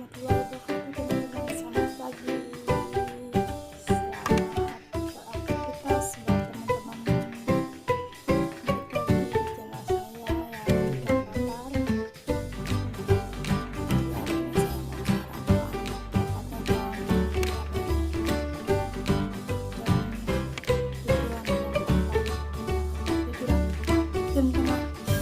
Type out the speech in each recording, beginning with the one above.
warahmatullahi wabarakatuh teman-teman. Selamat pagi, selamat beraktivitas buat teman-teman. Balik lagi di channel saya yang udah kabar. Hari ini saya mau sarapan, tepatnya jam tengah 8.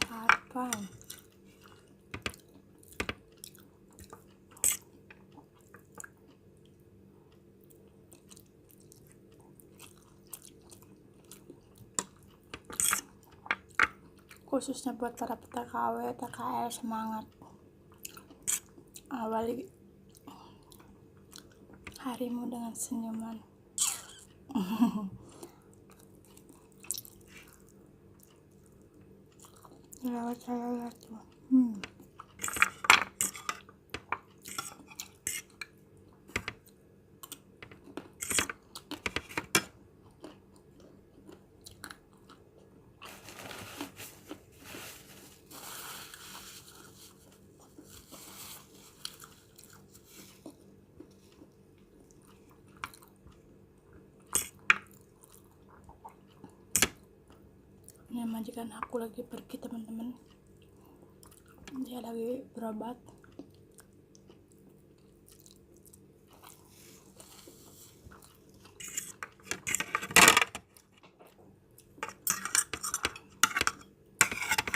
Sarapan. Khususnya buat para PTKW, TKL, semangat awali harimu dengan senyuman. Lewat saya lihat tuh. Ini majikan aku lagi pergi teman-teman, dia lagi berobat.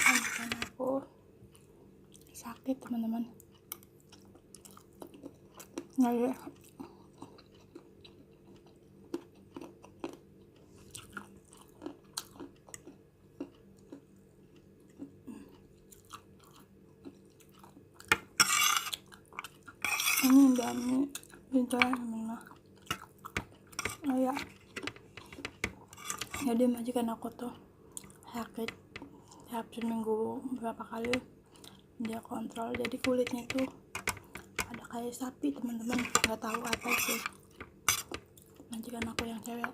Majikan aku sakit teman-teman, nggak ya. Ini Dani Hijau teman-teman. Oh ya, jadi majikan aku tuh sakit tiap seminggu berapa kali dia kontrol, jadi kulitnya tuh ada kayak sapi teman-teman, nggak tahu apa itu. Majikan aku yang cewek.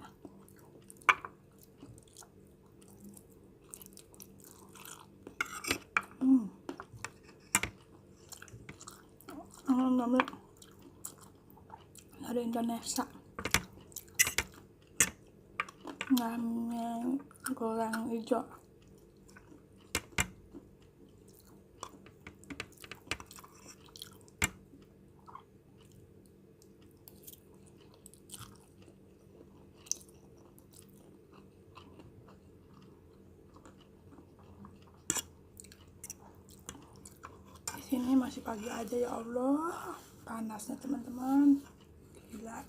Ada Indonesia namanya goreng hijau. Di sini masih pagi aja ya Allah, panasnya teman-teman, gila.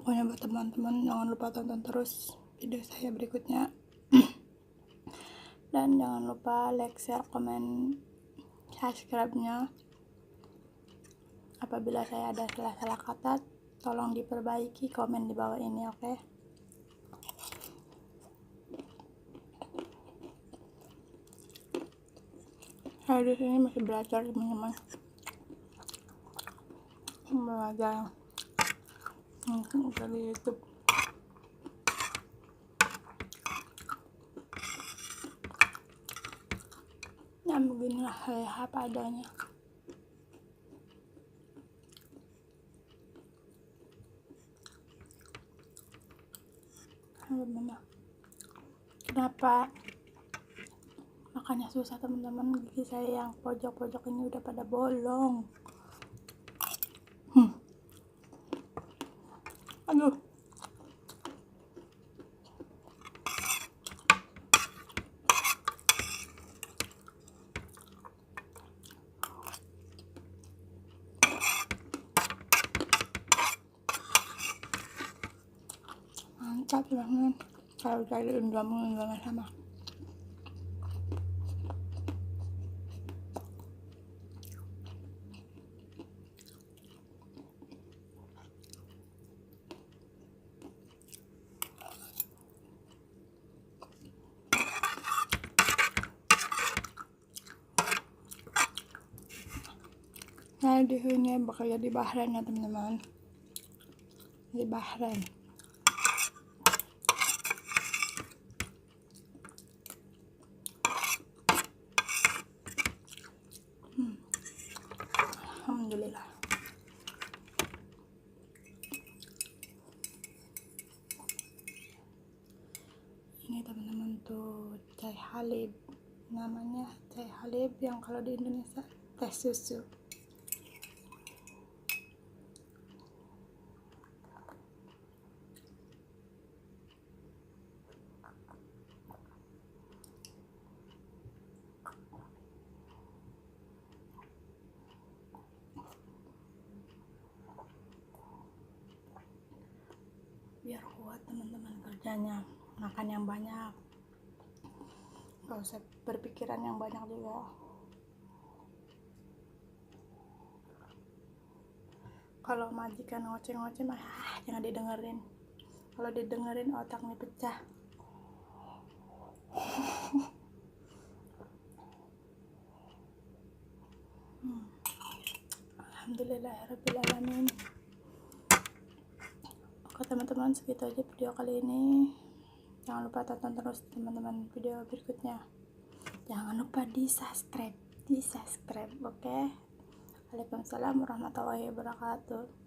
Pokoknya buat teman-teman jangan lupa tonton terus video saya berikutnya. Dan jangan lupa like, share, komen, subscribe-nya. Apabila saya ada salah-salah kata, tolong diperbaiki, komen di bawah ini, oke? Saya di sini masih belajar, teman-teman. Belajar dari YouTube. Ya beginilah saya apa adanya. Kenapa makannya susah, teman-teman? Gigi saya yang pojok-pojok ini udah pada bolong. Aduh. Mantap banget kalau cari undangan sama. Nah, di sini bakal jadi Bahrain ya, teman-teman. Di Bahrain. Alhamdulillah. Ini teman-teman tuh chai halib. Namanya chai halib, yang kalau di Indonesia teh susu. Biar kuat teman-teman kerjanya, makan yang banyak, gak usah berpikiran yang banyak juga. Kalau majikan ngoceh-ngoceh mah jangan didengerin. Kalau didengerin otaknya pecah. Alhamdulillahirrabbilalamin. Oke teman-teman, segitu aja video kali ini. Jangan lupa tonton terus teman-teman video berikutnya. Jangan lupa di subscribe, oke? Waalaikumsalam warahmatullahi wabarakatuh.